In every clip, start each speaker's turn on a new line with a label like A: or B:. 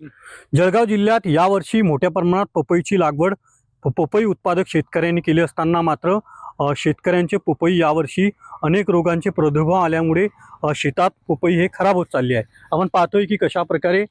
A: जळगाव जिल्ह्यात यावर्षी मोठ्या प्रमाणात पपईची लागवड पपई उत्पादक शेतकऱ्यांनी केली असताना मात्र शेतकऱ्यांचे पपई यावर्षी अनेक रोगांचे प्रादुर्भाव आल्यामुळे शेतात पपई हे खराब होत चालली आहे। आपण पाहतोय की कशा प्रकारे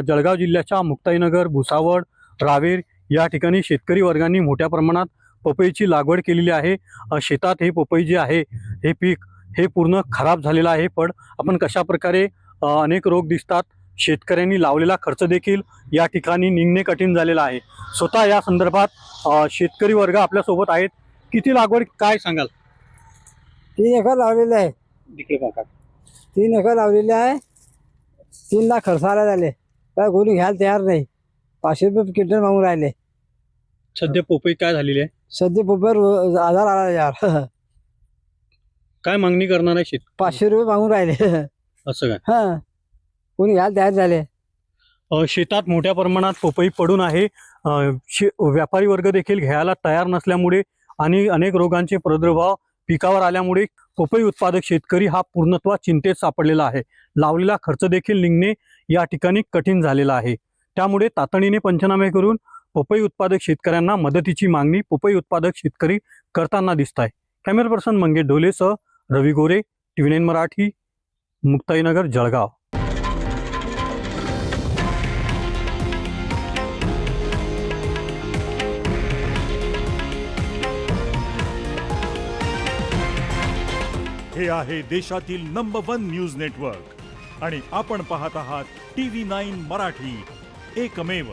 A: जळगाव जिल्ह्याच्या मुक्ताईनगर, भुसावळ, रावेर या ठिकाणी शेतकरी वर्गांनी मोठ्या प्रमाणात पपईची लागवड केलेली आहे। शेतात हे पपई जे आहे हे पीक हे पूर्ण खराब झालेलं आहे। पण आपण कशा प्रकारे अनेक रोग दिसतात, शेतकऱ्यांनी लावलेला खर्च देखील या ठिकाणी निघणे कठीण झालेला आहे। स्वतः या संदर्भात शेतकरी वर्ग आपल्या सोबत आहेत। किती लागवड काय सांगाल?
B: 3 एकर लावलेले आहे।
A: तिकडे बघा।
B: 3 एकर लावलेले आहे। 3 लाख खर्चाला झाले, काय कोणी घ्यायला तयार नाही। 500 रुपये क्विंटल मागून राहिले।
A: सध्या पपई काय झालेली आहे?
B: सध्या पपईवर 1000 आला यार।
A: काय मागणी करणार आहे शेत?
B: 500 रुपये मागून राहिले।
A: असं काय?
B: हा, कोणी घ्यायला तयार झाले।
A: शेतात मोठ्या प्रमाणात पपई पडून आहे। व्यापारी वर्ग देखील घ्यायला तयार नसल्यामुळे आणि अनेक रोगांचे प्रादुर्भाव पिकावर आल्यामुळे पपई उत्पादक शेतकरी हा पूर्णत्वात चिंतेत सापडलेला आहे। लावलेला खर्च देखील निघणे या ठिकाणी कठीण झालेला आहे। त्यामुळे तातडीने पंचनामे करून पपई उत्पादक शेतकऱ्यांना मदतीची मागणी पपई उत्पादक शेतकरी करताना दिसत आहे। कॅमेरा पर्सन मंगेश ढोलेसह रवी गोरे, TV9 मराठी, मुक्ताईनगर, जळगाव।
C: हे आहे देशातील नंबर 1 न्यूज नेटवर्क आणि आपण पाहत आहात TV9 मराठी, एकमेव।